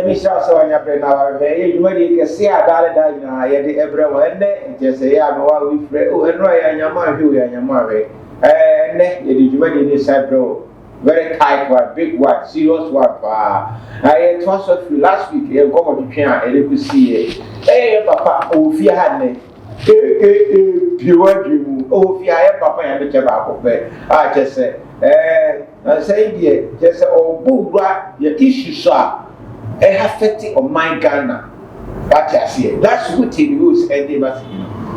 me shall say on your brain now. You can see a dollar dying. Every one day, just say, I'm one with Fred. Oh, and Roy and your mother, you and your mother. And you made this bro. Very tight one, big one, serious one. I told you last week, you come to Pian and you could see it. Hey, Papa, oh, if you had me. Pure dream. Oh, if you have Papa and the tobacco bed. I just said, I say, dear, just oh, boo, your issues are affecting on my Ghana. What I see, that's what he was, and they must,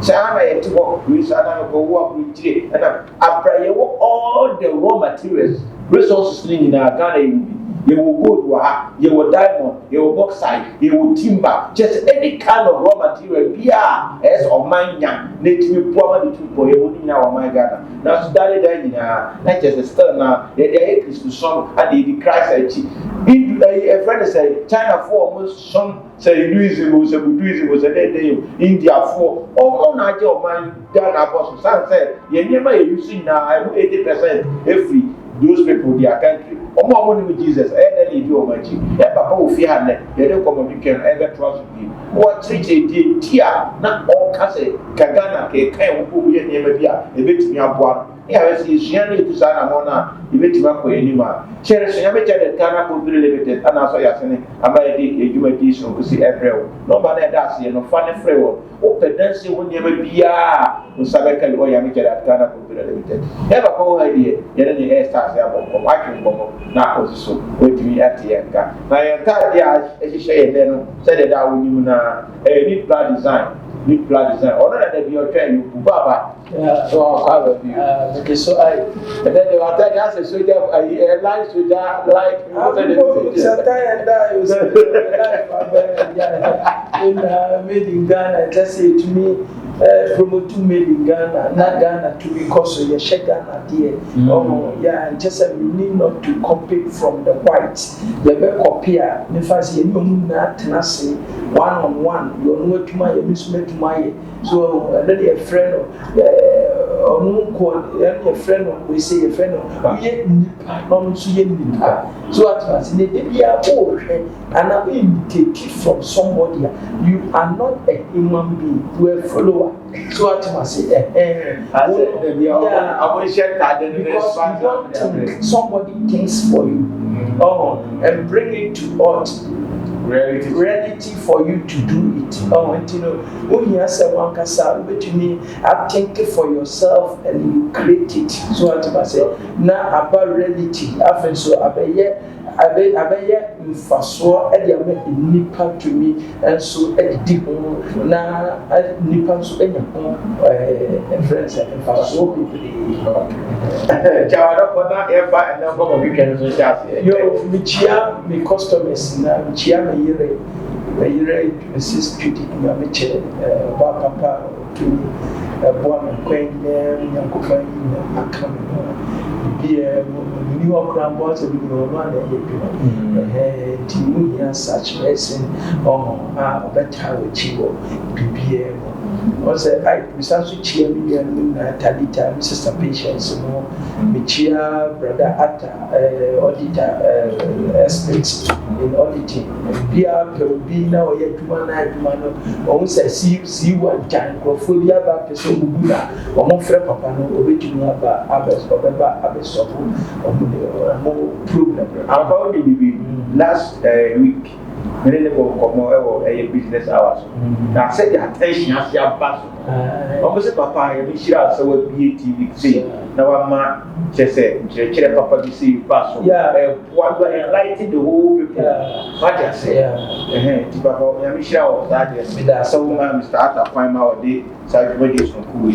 so I had to walk with another go walk with Jay, and I pray all the raw materials, resources in our Ghana. You will go to a, you will diamond, you will bauxite, you will timber, just any kind of raw material, beer, as or mine, native property to boy, you wouldn't know my Ghana. Now, so that not just a stir now, the acres to some, and the Christ. A friend said, China for almost some say, Louis was a day, India for all night of my Ghana boss. Some said, you never using now 80% every. Those people, their country, or more money with Jesus, and then you do much. Papa will fear that they don't come you can ever trust me. What treat a dear, not all Casse, Kagana, Kay, who we never be a bit me up one. Yes, he's generally to Sanamona, the bit of anymore. Cherish, I bet that Ghana could be limited, and also Yassini, and by the education could see every nobody does, you know, funny framework. Open dancing will never be a Sabakan or Yamika that Ghana could be limited. Never go idea, yet any air stars from watching Bomo, not so with me at the end. My entire year, as you say, then said that I will use a neat plan design. Neat plan design. Or not that you're trying to Baba. So I love you. Okay, so I, and then they were telling us, so I life with that, like, made in Ghana, just say to me, promote to made in Ghana, not Ghana to because you shake Ghana dear. Oh, yeah, just we need not to compete from the whites. The back up here, if I say, no, not Tennessee, one on one, you're not to my, to my, so already a friend or no call a friend, we say a friend, non so at once, they are all and I've been taken from somebody. You are not a human being, you are a follower. So at once, I will share that because you don't think somebody thinks for you. And bring it to us. Reality for you to do it. And you know, when you say one kasa, but to me, I think for yourself and you create it. So what I say, now about reality, I so I mfaso e dey make nipa to me and so e di ho na nipa so enya ho friends and mfaso people jawara ko na e fa and go mo weekend so just yo michia me customers na michia me yire assist to the me che ba papa to boa me kwen nyankofan akam bia new okrambo so bi no na dey timu ya such person better with chiwo bibia also I research chia me na Talita sister patients no me chia brother Atta auditor expert in auditing bia be na o ye duma no o say see one time crofobia ba person bubu na o mo frɛ papa no obetumi aba abeso more problem about the last week when they go come a business hours now said the attention has your back almost papa you share so what BTV say now ma just say chere papa be see pass what we enlighten the whole people what I say the papa you share that so Mr. Atta find out the side way is from cool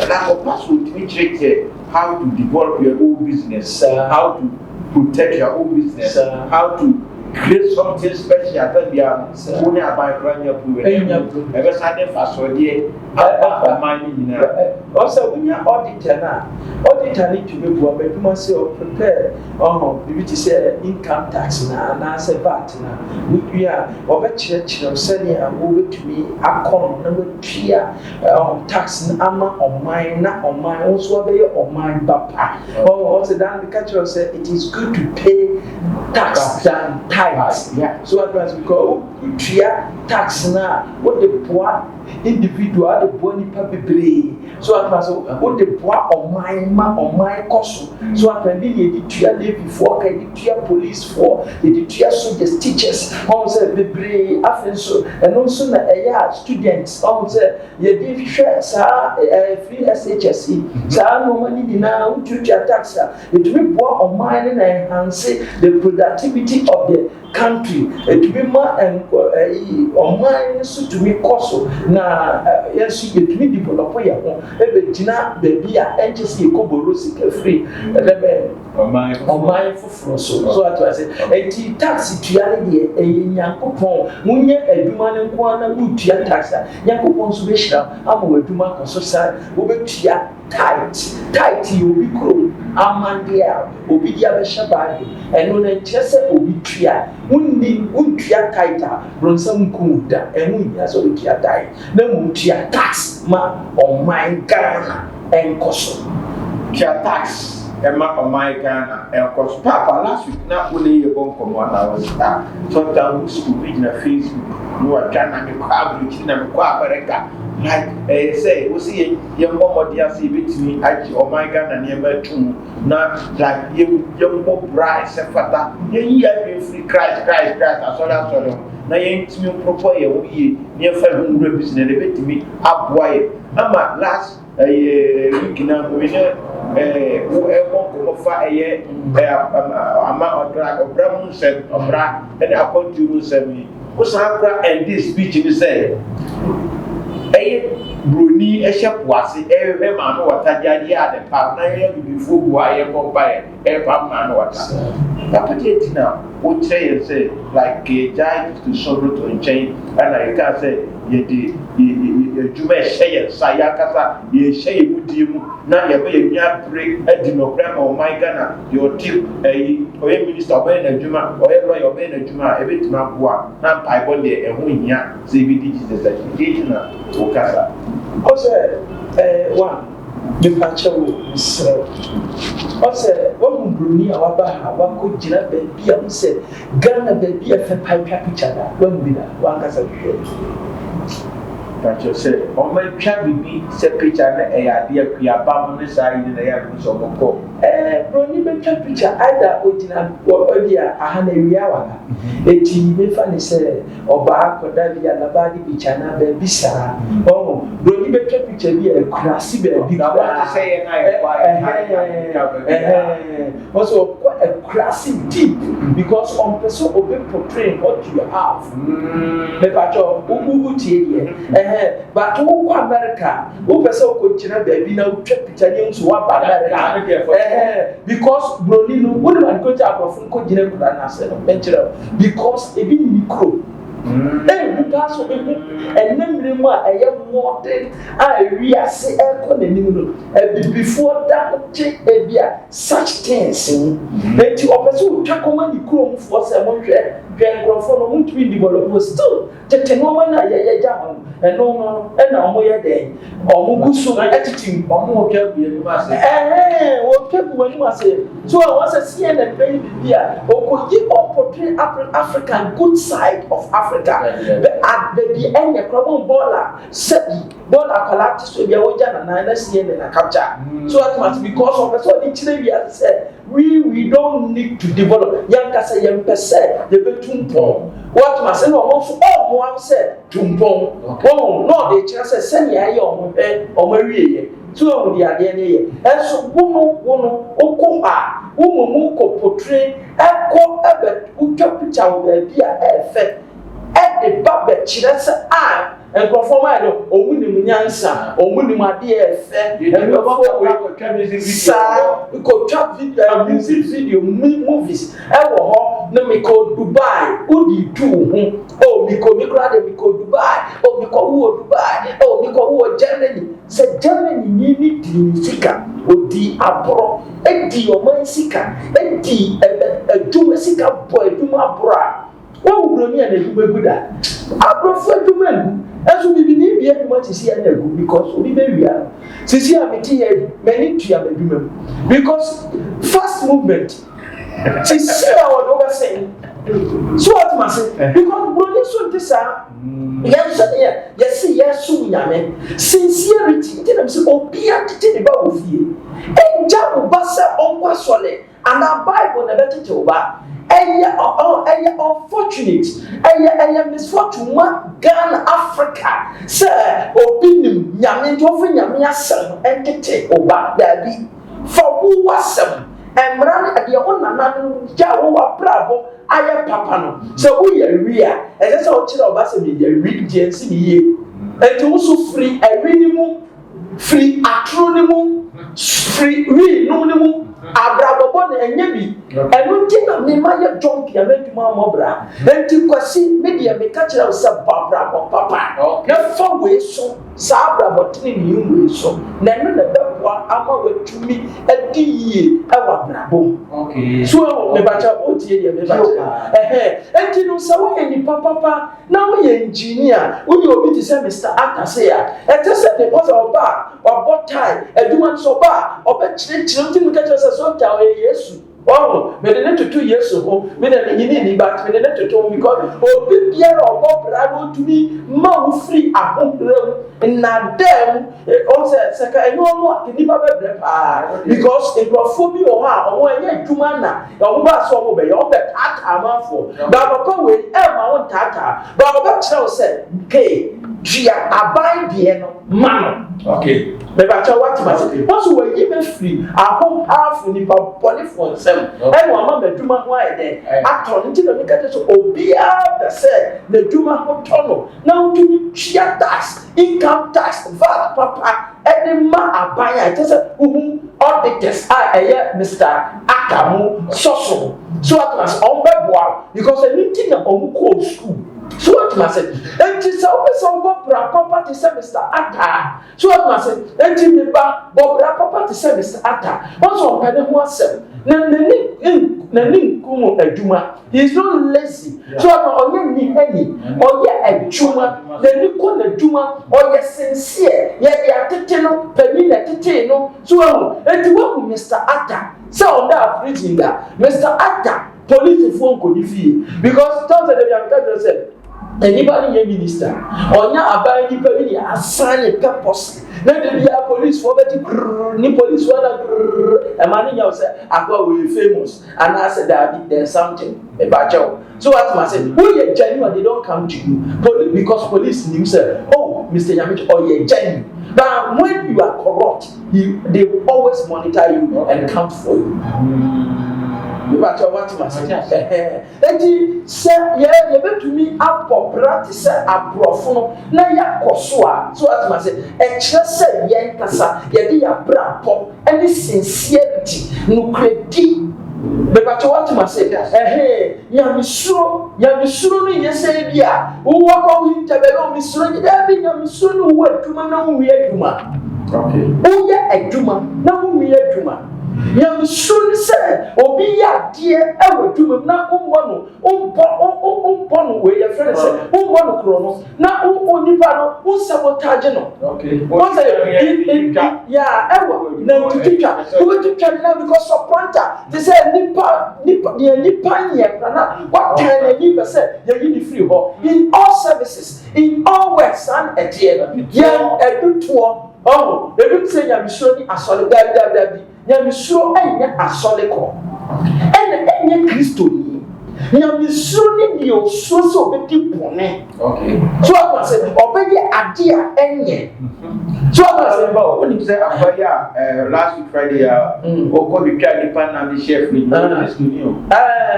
that pass with me check how to develop your own business, how to protect your own business, how to create something special. That we are only about running your program. Ever started fast for the money. Also, when you are auditor need to be poor, but you must say prepare. You say income tax now, and I say VAT now. We are over church of sending a movie to me. I come number 3 tax ama on mine, not on mine. Also, on mine, papa. Also, then the culture said it is good to pay tax than tight. Yeah. So what was because tax na what the poor individual the poor nipa bebree. So what was what the poor on my cost. So what when the tua levy for the police for the tua soldiers teachers on say bebree afen so and also na students on say ye dey share sa free SHSE sa no money na tua tax it will poor on mine and enhance the productivity of the country. It be more and on mine so to me cost na yes you to develop your home e tina baby a NGC ko borosi free on mine for so at I say enti tax tuale de nyankopon munye aduma ne nko na mutua tax nyankopon so be hira ama aduma ko so sa wo betua tight you be kro amandia obi dia be shabadi eno na nkyese obi tua untua tighter bronsam kuda enu ya so tua tight na mutua tax ma on my Ghana enkoso tua tax Emma on my Ghana and cost Papa last week not only a bomb from 1 hour star. Sometimes school reading a Facebook, no Ghana me crab reaching and America. Like I say, we see young mom dear see bit me at on my Ghana near two not like young Bob Bryce and Fata. You hear free Christ as well as na yentimi propoye we near 500 business a bit me up wide. I'm at last week now we who fa eye ama odra mun se obra and account you say me o sakra and this speech ni say broni ehyepoase ma no wata jade ade pa na ye bifo bua ye kompa pa ma no wata apati na o tell say like jai to sorrow to enchain and I can say ye di juma shey saya kasa ye shey mudi mu na ye be nya break adinokra ma o my Ghana your tip oye minister obe na juma oye lawyer obe na juma e betima boa na pai bo de ehun nya say bi di Jesus na o kasa ose one the pacha wo Israel ose wo bruni awaba ha wa ko jira be bia mo se Ghana be bia fe pai picture da wo bi da wa kasa Pacha say o ma twa bibi se picture na e ya de akua ba mo ne sai ni na ya so mo ko broni be twa picture either ojina odia ahana wiya wala eti me fa ni se oba akoda bia na ba di picture na be bisa broni be twa picture bi e kurasi be bi na what to say na e kwa also a kurasi deep because on person obe portray what you have me pacho ugu tie but who go America who person go China baby na twa picture ni nso wa ba America because broni no what man go ta afun ko gina kura na se no menchira because e bi micro because so and memory mu a eye modern a we are say e ko na ni no before that check e bia such things that you person twa koma ni kuro mu for se mo hwe nkrofo no mu twi develop still tete no ma na ye ja ho no na omo ye den omo gusu na attitude omo twa bia ni ma se wo twa bu ni ma se so I was a CNN baby bia okoji portray African good side of Africa but at the end the problem baller sabi baller collect so bia wo ja na CNN na capture so that must because of the so the chile bia say we don't need to develop yanka say yempese the betumpo what must say no so all mo am say tumpo no dey chira say send ya ye omo wie ye so o di ade ne ye enso wono okoha wo ko portray eko ebe utwa picture wo bia efe the babbe chira say and performer no omunim nyansa omunim ade efe and we go trap video music video movies e wo ho na me ko Dubai odi tu ho me ko Dubai me ko Dubai me ko Germany se Germany ni di sika odi abro edi o man sika edi aduma sika boy aduma abro wo broni na aduma guda abro fo aduma eso bibi ni bia aduma ti sia na gu because obi be wia sisi ameti here many to am aduma because fast movement sisi na what over saying So what must say? Because brother so this yes, sincerity. Tell them say obia tete ne ba ofie. Enja wo ba se onkwa sole and our Bible na betete oba. Eye unfortunate. Eye misfortune ma Ghana Africa. Say obinim nyame to ofo nyame asem entete oba dabi. For who wasem emran ade won nana ja wo aprabo aye papa no so wo ye wi a ese so kire oba se me ye wi je nsi ni ye enti wo so free ewi ni mu free atro ni mu free wi no ni mu abrabo bo na enye bi enu ti na me ma ye jump ya me duma mo bra enti kwasi media me ka kire wo se abrabo papa na fa we so sa abrabo tini ni we so na no na beboa ama we tumi adi yie e wa brabo okay so me ba cha o tie ye me ba cha enti no sa wo ye ni papa na wo ye engineer wo ye obi ti say Mr. Akase ya ete se de boss oba obotai eduma so ba obechire chire nti me ka cha so ta o Yesu oh me de to Yesu ho me de ni but me de to because obi biara obo brabo tumi ma wo free ahombrem na dem o se ka eno no ni ba bebre pa because egrofo bi o ha o enye adwuma na o ba so o be yo be tata amafo ba papa we e ma won tata ba o be kire o se ke dia abai die no ma okay me ba cha what ma say so we give me free ahom powerful ni ba body for sem e mo ma badwuma ho ai de ato nti na me ka so obia be se na dwuma ho tono na o tumi chia tax income tax VAT papa any ma abaya just auditors are Mr. Akamu Soso so at last on beboa because anything na on call school so what must say and just so property say Mr. Ata so what must say and me ba property say Mr. Ata once on pede ho asem na kumo adwuma he is not lazy so onye ni hani oye adwuma na ni ko na adwuma oye sincere ye atete no pani na tete no so enti wo Mr. Ata so on that preaching that Mr. Ata police phone ko di fie because those they have got say anybody ye minister onya abai di pa ni assign purpose na dey be police for better ni police wala e man nya say akwa we famous and I said that there's something about you so what must say who ye genuine they don't come to you because police nim say oh Mr. Yamich oh ye genuine but when you are corrupt they always monitor you and count for you But what must say? Eti se ye betumi apopra ti se abrofo na ya kosoa so what must say? E kire se ye nkasa ye de ya brapo any sincerity no credi. But what must say? Ya misuro ni yese bia. Wo ko wi tabelo misuro ni da bi ya misuro no wo aduma na wo wi aduma. Okay. Wo ye aduma na wo wi aduma. Yam soon say obi ya die ewo dum na umbo no we your friend say umbo no kro no na onipa no un sabotage no okay what say yeah ewo na tutwa we tutwa na because supporter they say nipa nye na what can any person you need free ho in all services in all works and etiela yeah eduto oh ebi say yam sure ni asole da Nyamisuro enya asoleko enye Kristo ni nyamisuro ni di osuro so beti bone okay so I say obedi ade a enye so I say ba oni say akwaya last week Friday oko bi twa ni pan na the chef ni studio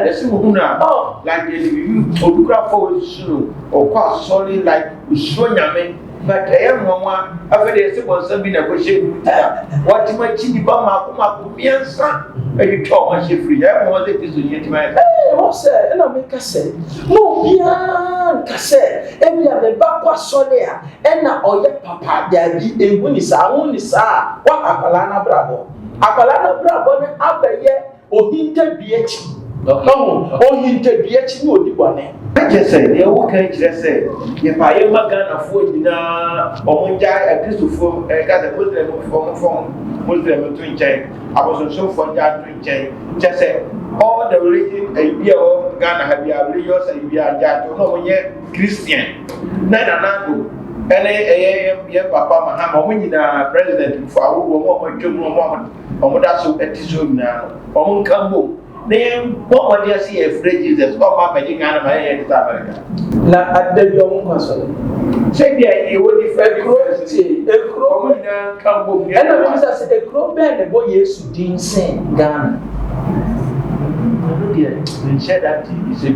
let's move now like you obukra for suru okwa sorry like usuro nyame but mama after the second some be na ko shefu what ma chini ba ma ko miensa e to ma shefu ya mo de piso yeti ma o se na me ka se mo bia ka se e bia me ba kwa sole a e na oye papa da bi ewu ni sa wa akala na brabo ne abaye ohinta biechi no ohinta biechi ni odibone I say, the old can say, if I am a gun of food, Omunja, a Christopher, got a Muslim from Muslim to chain. I was so fond of doing chain. Just say, all the religion, a beer, Ghana ha bia religious and bia jato no monye Christian na nado ene papa Mahama mo nyina president for awo mo twemu mo da so etiso nyina mo nkambo na what do you see afraid Jesus or papa ji Ghana ma ye ta America na adabi o mo so say bia e wo di ekro mo nyina nkambo ena me say ekro be ne bo Yesu din sen Ghana they said that is a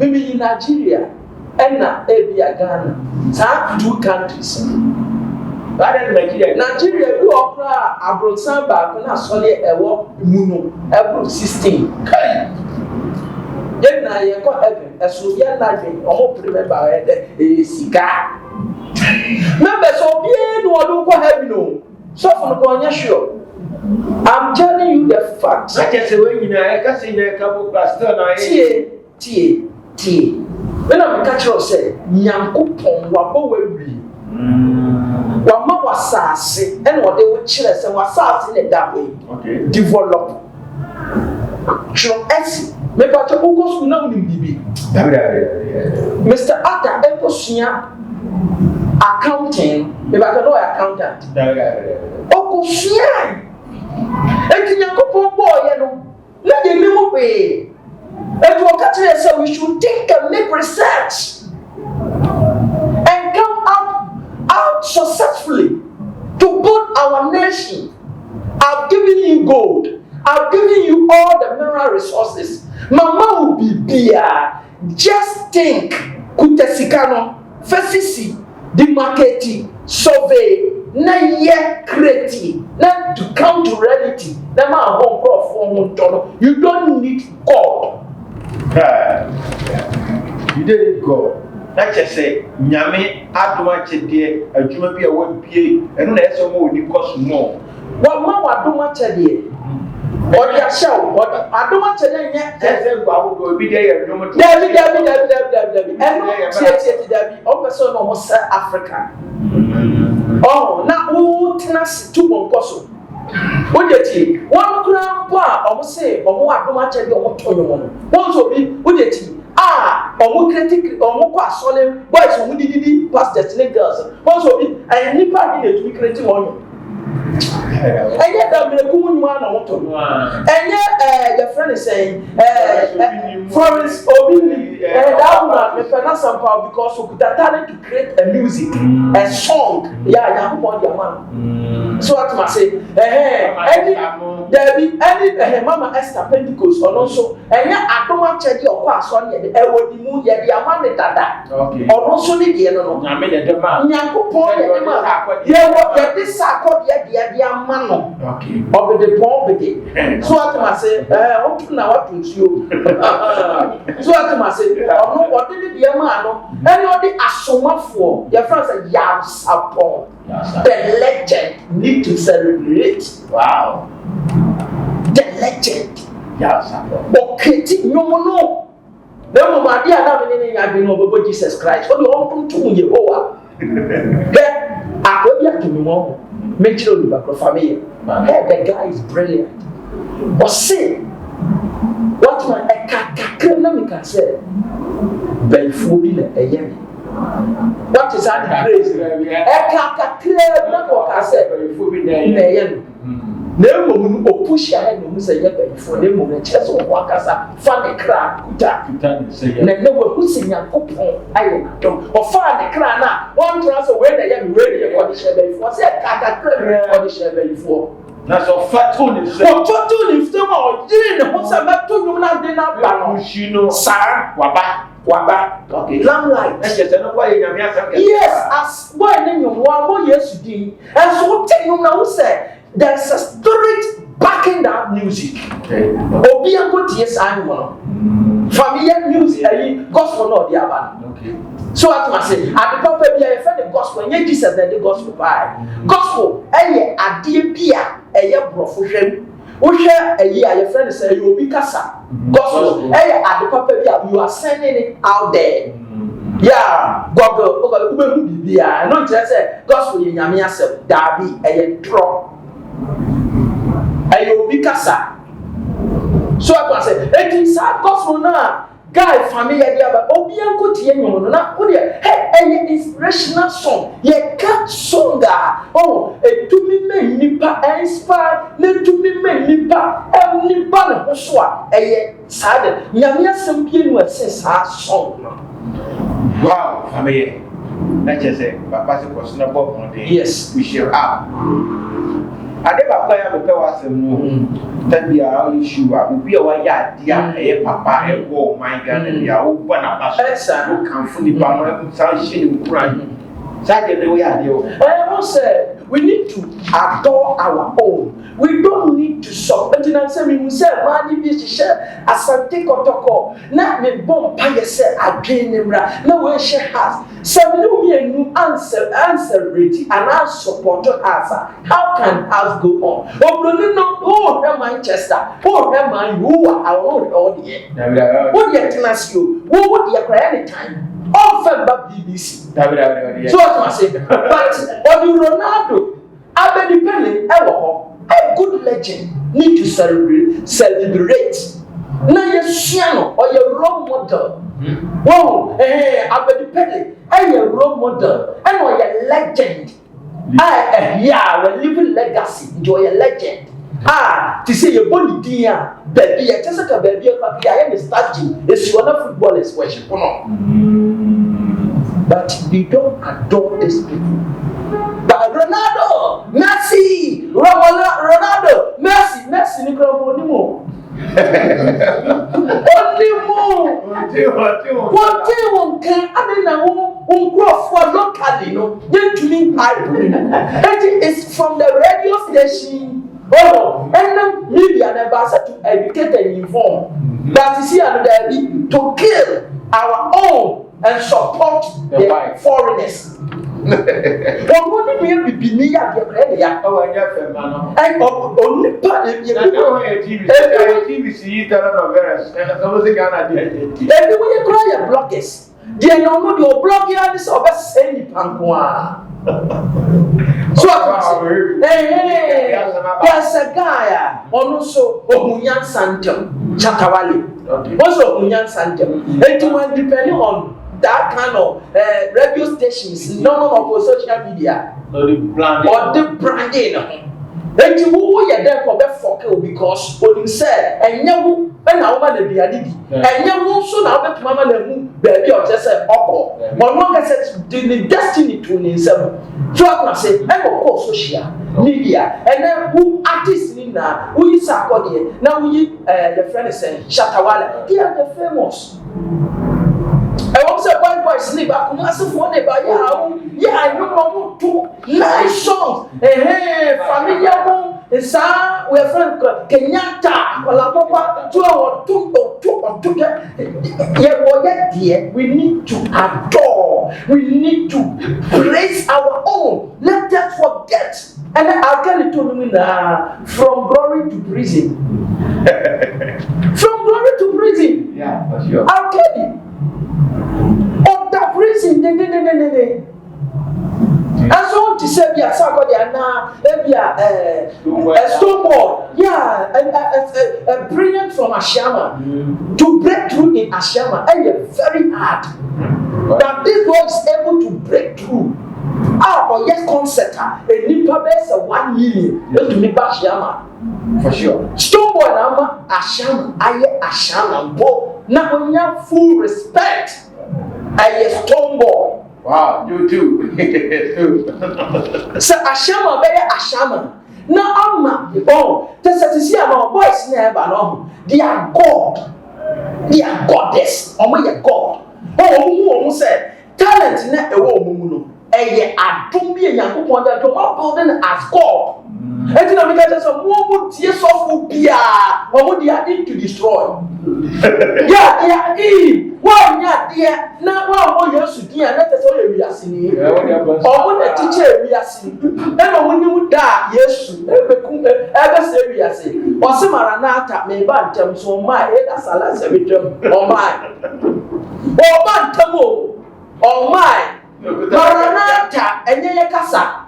maybe in Nigeria and Ghana. So 2 countries. But Nigeria do opera abroad samba when I saw a walk muno April 16. Then I got heaven as so young living or remember a cigar. Members of the no go heaven. So for the sure. I'm telling you the facts. I just say when you know I can see the couple pastor now. Tie. When I'm catch you say Nyankopon wa bo we. Wa ma wasase and what they would chire say wasase in that way. Okay. Develop. Sure S. Me pa to go school na uni bibi. Mr. Atta Ekosua accounting. Me ba to know accountant. Okosua. Enti Nyankopon boy no. Let the name way. And to catch it, so we should think and make research and come out successfully to build our nation. I've given you gold. I've given you all the mineral resources. Mama will be beer. Just think, Kutesikano, Fesisi, the marketing, survey, na ye creative, na to come to reality. Na ma home for you don't need God. You didn't go. Not just say, Nyame, Aduma Chede, a Juma be a one PA, and that's a more you cost more. What Mama Aduma Chede? Or your show, what Aduma Chede yet? I will be there. Debbie, and also almost Africa. Oh, now who tennis 2 1 What did you? One grandpa, almost say, or more Aduma Chede or Toyo. Once will be, what did you? Or critic or more solemn boys who did pass the girls. Once will be, and Nipa needed to be creating on you. And yet, I'm a good man or two. And yet, your friend is saying, Florence Obini, and that woman, with Fernasa Power, because we could have talent to create a music, a song. Yeah, I'm on your man. So, what must say, any Mama Esther Pentecost, or also, and yet, I don't want to check your pass on yet, and what the moon yet, the amount that, or also the piano. I made a demand. Yanko point, yeah, what this Sako yet, the man. Okay. Of the poverty. So what I say, what now what to you? So what I say, what did the man? And all the asoma for your friends are Yam Sapon. The legend need to celebrate. Wow. The legend. Yam Sapon. Okay, no. Then my dear, I been over Jesus Christ. What do you want to do? Then I go back to me more. Make sure you back family. Hey, the guy is brilliant. But say, what my can say? Belfubile a yemi. What is that crazy? I said, Belfubile. No woman will push your head and say, for them, when chest or wakasa, funny crack, never pushing your coupon, I don't, or find the crana, one transfer where they have ready for the share before, said Kaka or the share before. That's a fat tune. Fortune if them all didn't want some back to you now, then I'll know, sir, Waba, okay, long light. Yes, as when you want yesterday, and so tell you now, say. There's a spirit backing that music. Obi and good yes, I'm one. Familiar music, gospel or the other. Okay. So what I say, at the proper beer, I find the gospel, and yet Jesus said the gospel by gospel, a dear beer, a year profession. We share a year, your friend say you will be casa. Gospel, at the proper beer, you are sending it out there. Yeah, Google, yeah, not just say gospel in Yamiasa, Darby, a drop. Ayo bikasa So I say, it is a gospel now. Guy, family, Obianko Tieno, not only a inspirational song, yet cat songa. Oh, a to me men nipa, inspire, then to me men nipa, and nipa, Hoswa, a sad, Yamia Sampian was says our song. Wow, family. Let's just say, Papa was not born one day. Yes, we share up. I never play up with us and that we are all issue. We are one yard, dear, papa, and go, my gun, and we are open up. Who come from the power, some shame crying. Secondly, we are the I also said we need to adore our own. We don't need to submit and say, we say, Money be share as a take or talk. Not me bomb pay say again, no way she has. Some new answer ready and our support answer. How can us go on? Oh, Manchester, oh, man, you are our own audience. What you can ask you? What would you cry anytime? Often by BBC. So I say, but on Ronaldo, Abedi Pele, a good legend, need to celebrate. Now you're Shiano or your role model. Wow, Abedi Pele, a role model, and or your legend. We're living legacy, enjoy a legend. To say your body dear, baby, I just a baby, I am a statue. It's one of footballers worship. But we don't adore these people. But Ronaldo, Messi, Ronaldo, Messi, Nicola Onimo. One day one can I don't grow for locally, no. Then to me, it is from the radio station. Oh, and then media never said to educate and inform. That is here to kill our own and support the foreigners. What would we be near the area? Oh, I got a man. And only part of TV, everywhere you cry your blockers. They know your blocker is of a semi pangua. So there's a guy also Omunyan Santem, Chatawali. Also Omunyan Santem. And when depending on that kind of radio stations, none of social media or the branding. And you who are there for that fucker because what you said, and you and now man be adidi, and you also now bet mama the baby or just say oko. But one said the destiny to himself. So I can say, I'm of course social media, and then who artists in now, who is accordion, now we the friend is saying Shatawala, they are the famous. I want to say one boy sleep. I come as for the by yeah, I know two nice songs. Familiar one. Sa we friend Kenyatta. Wala papa two or two. Yeah, we need to adore. We need to praise our own. Let us forget. And I'll tell you to me from glory to prison. From glory to prison. Yeah, for sure. I'll tell you. Of that prison, and so to say, yeah, somebody now, a Stonebwoy, yeah, a brilliant from Ashama to break through in Ashama, and very hard. But this boy is able to break through. Or yes, concert, a Nipa base 1 million, to Nipa Ashama. For sure. Stonebwoy now, Ashama, Ashama, bo. Now we have full respect. I Stonebwoy. Wow, you too. So Ashama be Ashama. Now Amma, oh, just see our boys never know. They are God. They are goddess. Oh my God. Oh, who said talent na ewo mumu. Eye adom bi Yakobon da to building as God. And you know, because some more tears of Bia, or would they need to destroy? Yeah, why not, dear? Now, what you should do, and that's all we are seeing. Or when the teacher we are seeing, and when you die, yes, ever say we are saying, or some Maranatha may ban them so my head as a last every term, or mine. Or Bantamo, or mine, Maranatha, and Yakasa.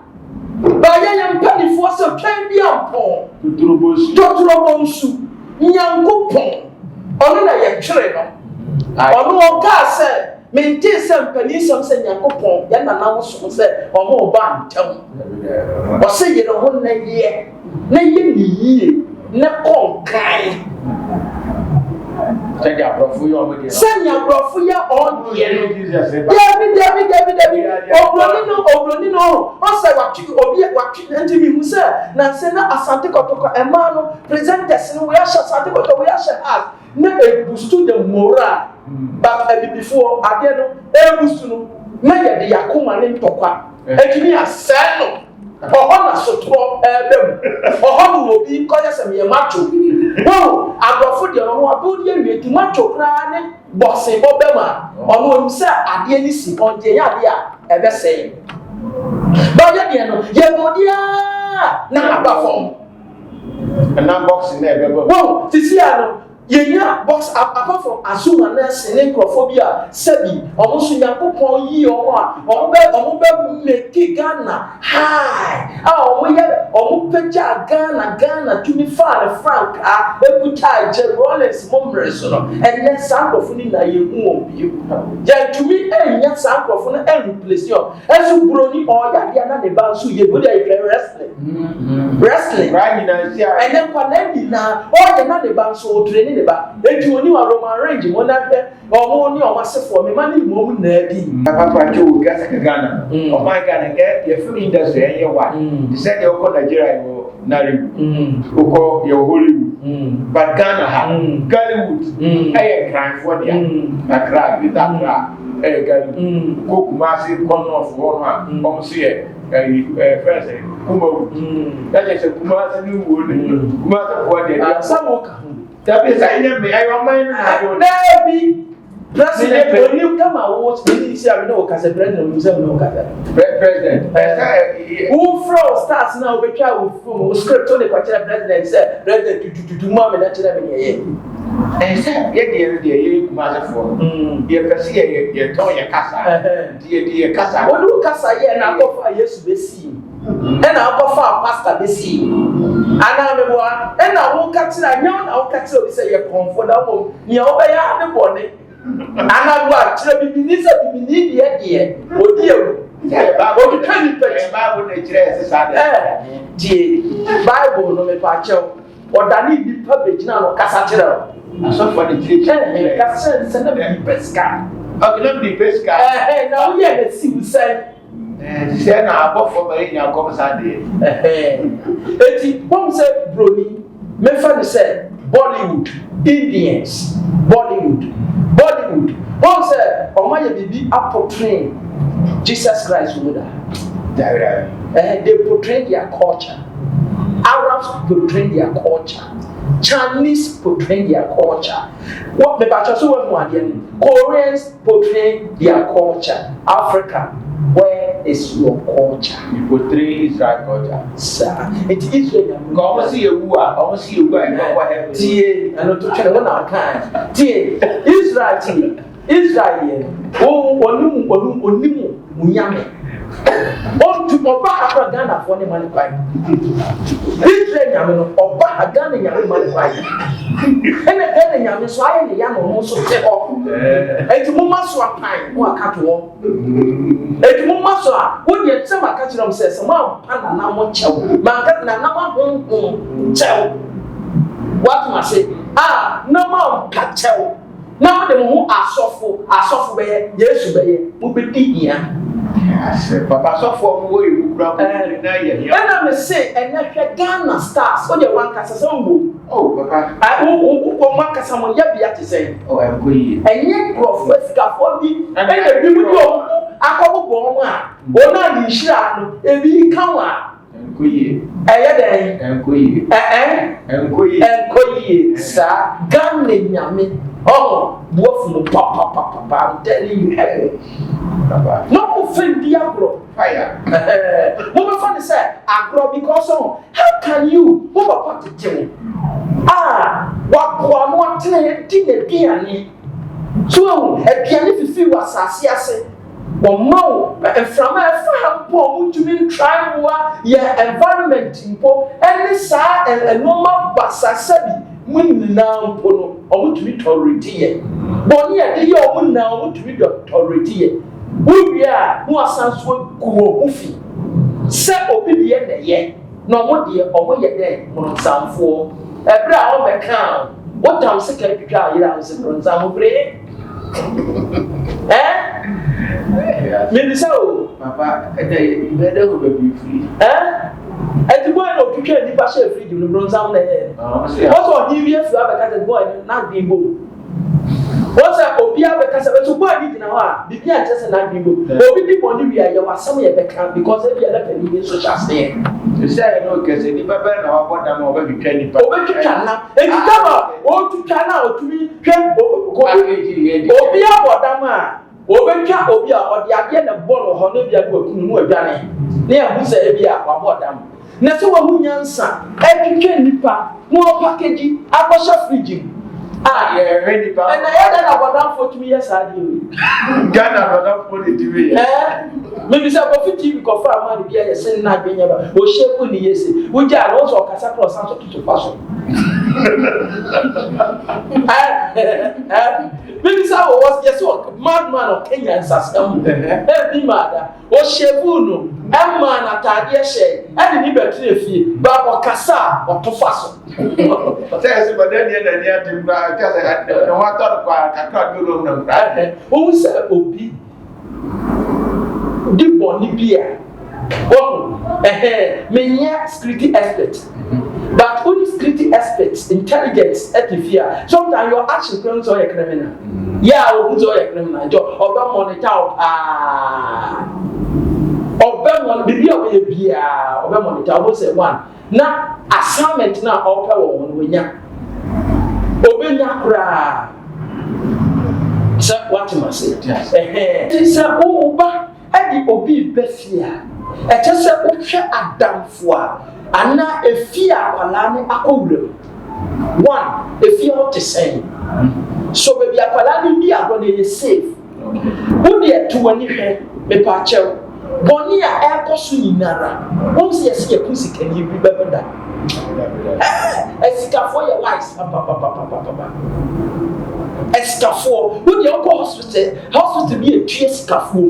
By young penny for so can be upon Totrobonsu. nyankopɔn ɔno na yɛtwere no ɔno ɔka sɛ mente sɛ mpanisɛm sɛ nyankopɔn yɛ nana wo som sɛ ɔmo ba ntam ɔsɛ yere ho na yɛ ne yie ne kɔnkan sɛdeɛ aborɔfo yɛ ɔmo deɛ sɛdeɛ aborɔfo yɛ ɔdeɛ no dabi obroni no ɔsɛ watwe nti mehu sɛ nansɛ na asante kɔtɔkɔ ɛmaa no presenters no wɔyɛhyɛ asante kɔtɔ wɔyɛhyɛ as na ebustu the moral but abibifoɔ adeɛ no ebustu no na yɛde yakoma ne ntɔkwa etumi asɛn no ɔhɔ na sotorɔ ɛbɛm ɔhɔ no wɔ bi kɔyɛ sɛ meyɛ macho wɔn aborɔfo deɛ ɔno ado deɛ wie ti macho koraa ne bɔse ɔbɛm a ɔno onim sɛ adeɛ ne si ɔndeɛ yɛ adeɛ a ɛbɛsɛn bɛyɛ deɛ no yɛbɔ deɛ na aba fam ɛna box na ɛbɛbɔ wɔn sisi ano yɛnya box apart from asuma nurse ne nkurɔfoɔ bi a sɛbi ɔmo nso nyankopɔn yi ɔmo a ɔmo bɛ meki Ghana high a ɔmo pɛgya Ghana tumi faa ne frankaa ekuta Jerry Rawlings mo mmere so no ɛnɛ saa nkurɔfoɔ ne na yɛhu wɔn bio yɛntumi ɛnya saa nkurɔfoɔ no ɛreplace yɔ ɛso buroni ɔyɛ adeɛ na ne ba nso yɛ bodi ayɛ wrestling ɛnɛ nkwadaa nyinaa ɔyɛ na ne ba nso ɔtrɛni ne ba eti oni wa Roman range mo na hwɛ ɔmo ni ɔmo asefo me ma ne mo mu na bi papa twa wo gasa Ghana ɔman Ghana ke ye film industry ɛyɛ wa sɛ de ɔkɔ Nigeria yo Nollywood ɔkɔ ye Hollywood but Ghana ha Gollywood ɛyɛ cranfo dia Accra Accra ɛyɛ Gollywood ko Kumasi North ho a ɔmo se yɛ first Kumawood that is Kumasi ni wo ne Kumasi for dia samoka tapi saya me ayo main na Dabi president oni kama wo ni si abi na wo kase president mo se no kase president who from stars na wo betwa wo film script on the kwachira president say president tututu mo me na kira me ye say ye de kuma se for ye pese ye ton ye kasa ye kasa wo do kasa ye na akofa Yesu besi ɛna akofa pastor besi ana me boa ɛna wo katira nyaw na wo katira obi sɛ yɛ konfo da wo nia wo bɛyɛ ade bɔne ana do a kyerɛ bibini sɛ bibini deɛ odi ewu odi kani pɛ Bible na kyerɛ sɛ sa de die Bible no me pa kyɛw ɔdane bi pa begyina no kasa kyerɛ asɔfo de kyerɛ kasa sɛ na bi peska ɔkena bi peska na wo yɛ na si usai sɛ na abɔfo ba yɛ nya kɔm sa de eti bom sɛ broni me fa ne sɛ Bollywood Indians Bollywood bom sɛ ɔma yɛ bibi apportray Jesus Christ wo da they portray their culture Arabs portray their culture Chinese portray their culture what me ba so we mo ade Koreans portray their culture Africa where is your culture you portray Israel culture sir it is Israel almost see you and what have tie and to tell na kan tie Israel o onimu munyame on to oba akwa Ghana for ne man kwai Israel nyame no oba Ghana nyame man kwai ene Ghana nyame so aye ne ya no mo so te ho enti mo maso apan mo aka to ho enti mo maso a wo de tsem aka kiram se ma pa na mo chew ma aka na ma ho chew what ma say na ma pa chew na mo de mo asofo be Yesu be mo be di hia papa so for mo we kura na ye hia na me say ena hwe Ghana stars o de wan kasa so ngo papa wo wan kasa mo ya bia te say enkoyi enye professor for bi ena bi mu do akobo mo a o na di hira no ebi kan wa enkoyi eye den enkoyi sa Ghana nyame buafu no papa I'm telling you no offend the agro fire mo be fa say agro because how can you mo papa te tell wa kwa no atene di na biane so biane fifi wasase ase wo mawo eframa efa mpo mutumi try wa your environment mpo any sa normal basasabi mun na mpo no omo to be tolerate ye boni e de ye omo na omo to be tolerate ye wo a no asanso guo ofi se obi de ye na ye no omo de omo ye de mo samfo ebra o be kan what am se ka twitwa yira se bronza mo bre me say o papa e dey go be free eti boy no twitwa ni pa share free di no bronza na ye what on ni wie fu abeka the boy na bimbo what's up obi abeka se beto boy ni dina ho a bibi a tese na bimbo obi bi boni wi a ye wasam ye beka because e bi ala pa ni social stay you say no kese ni baba na wa boda ma obi twitwa ni pa obi twitwa na eti tama o twitwa na o tumi hwe obi aboda ma obi twa obi a odi ade na ball ho na bia do akunu mu adwane na ya hu se e bia wa boda ma na so wa hu nyansa e twitwa nipa mo package akosha fridge yeah ready pa na ya da na boda for 2 years adi Ghana boda for the TV me bi say go fit TV ko fa ma bia ye sen na adwenya ba o shepu ni yesi wo ja no so kasa cross sanso tutu paso maybe say o was yes o madman of Kenya sasam be mada o shepu no e man atade she e de ni betre fie ba ko kasa o to faso say but then you na ni ati ba ka say no wa to kwa ka do no na o say obi di boni bia oh menya security expert but only security experts intelligence at the fear sometimes your action can so a criminal yeah o so a criminal jo oba monitor oba mon bibia o bia oba monitor o say one na assignment na opa wo no nya obenya kura so what must say say o ba edi obi befia e chese o hwe adamfo a ana efia akwala ne akowure one efia o te say so baby akwala ne bi agbo ne safe wo de to wani hwe me pa chew boni a ekoso nyinara won se yesi ye kusika ni bi bebeda esikafo ye wise papa esikafo wo de ko hospital bi etue esikafo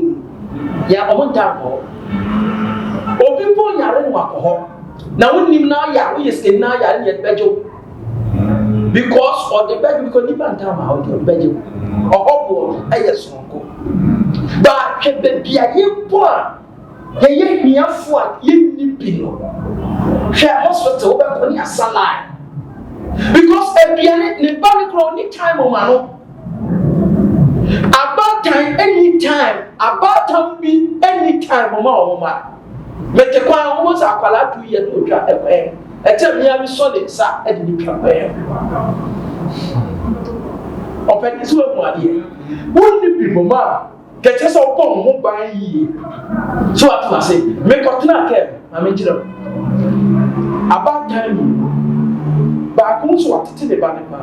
ya omonta ko obi po nyare no akoho na wonim na ya wo yesike na ya ne bejo because of the bejo because ni banta ma o de bejo ohobo aye sonko ba hwebe bia yempo a ye hiafo a yenni pino hwe hospital be ko ni asala because ebiane ne ba ne kro ni time o ma no about time be anytime mama mete kwa almost akwala 2 years no twa etem ya bi solid sa e di twa open isu e mu ade wonni bi mama ke che so pon ho ban yi so atuma say me ko tuna ke ame jira about time ba ko so atete ne ba ne pa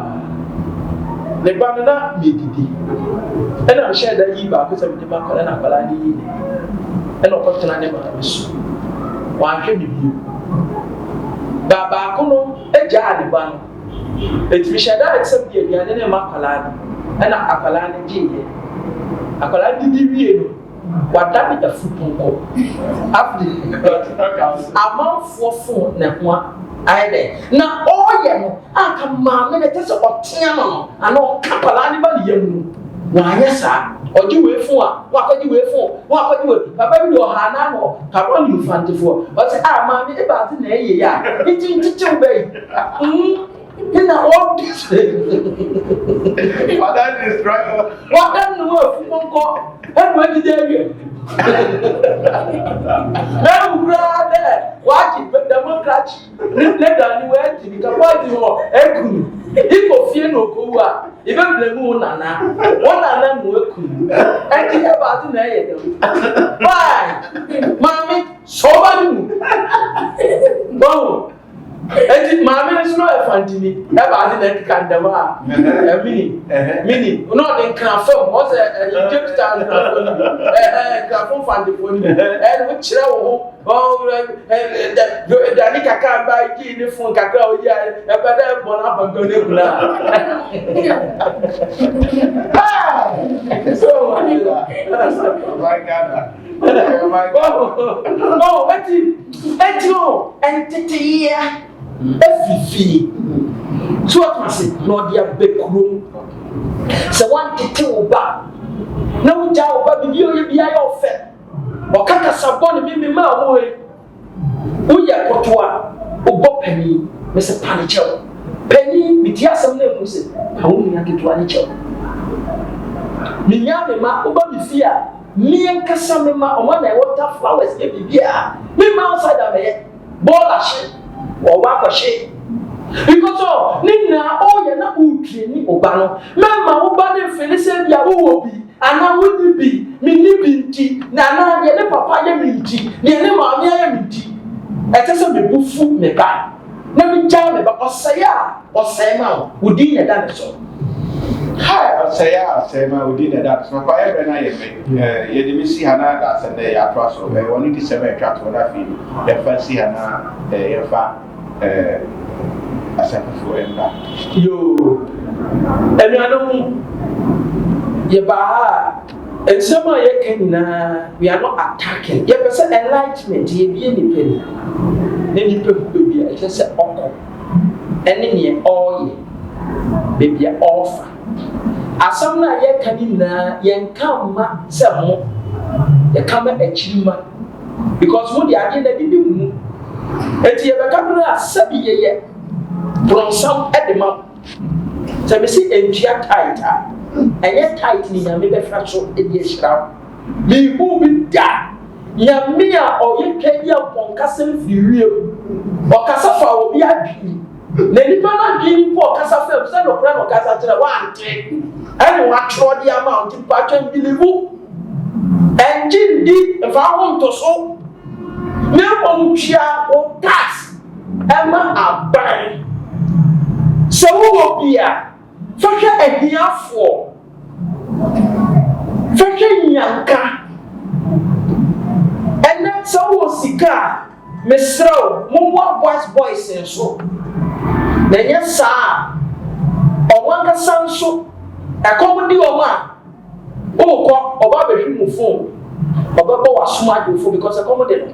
le banana medidi ena share da yi ba ko se bi ba ko na kwala ni yi ena ko tena ne ba so wa hwe bi bi ba ko no eja ade ba no etimi share da accept bi bia ne ma kwala ni ena akwala ni ji ye akwala didi wie no wada bi da fuponko afdi amanfo fo ne ho aide na oye no aka maame ne tese otea no ana okapala ni ba ne yamu no wanya sa oji we fun a wa kwaji we papa bi do ha na no kapon ni fantifo o se maame e ba ti na eye ya nti be na all this what that is right what that no fuponko e no edi dey now brother what is democrat leader ni we ti bi ka party ho ekunu iko fie no ko wa e be blame nana no ekunu e ti e ba ti na ye dem why mami so ba ni mu bo e ti mami ni so e fa fantini na ba ade na kandama mini no de kan fam o se Egypt town kan fam fantini we kire wo ho da ni kaka ba ji ni fun kaka o ya e ba da bo na ba ne kula so my God. Oh, etio, entity efifi. So what must it no dia bekrum. So one tete oba. Na uja oba bibi oye bia ya ofe. Okaka sabon mi ma wo e. Uya kotoa, obo pani, me se pani chew. Pani mi dia sam na mu se, pa wo mi aketoa ni chew. Mi nya me ma oba mi fia. Me and Casamema, or one I water flowers every year. Me outside of it, ball a shit or wap a shit. Because all Nina, oh, you're not Uki, Obano. Mamma, Obano, Felicity, Yaobi, and I wouldn't be. Me Nibinti, Nana, Yana Papa Yaminti, Yana Yaminti. I tell some people food me back. Let me tell me about Osaya or Sama, who did a dinosaur. Hi, say my we did that. So for every night, you didn't see Hannah that's a day at Russell. I wanted to say my cat for that fee. The first see Hannah, a fa, a second for him. Yo, and I don't, Yabaha, and some of you can, we are not attacking. You have enlightenment, you be any penny. Then you be, I just said, uncle, and then you all baby offer. Asam na ye kanina ye nkamma se mo ye kama achirima because mo di ade na didi mu enti ye beka bra asabi ye from some edema se me si entia tighter eye tight ni na me be fra so e di ehira me hu bi da ya me a oye twadi aponkasem firiwie o kasa fa obi adwi na nipa na dwi po kasa fa se no kra no kasa tira wa ante and what throw the amount in pattern believe and Jindy if I want to so no chia or gas Emma are buying so who will be a fashion a here for fashion yanka and that's so sika Miss Row more boys and so then yes sir or one can sound so Accommodate your man. Oh, or Baba phone. Or Baba was smart before because accommodate.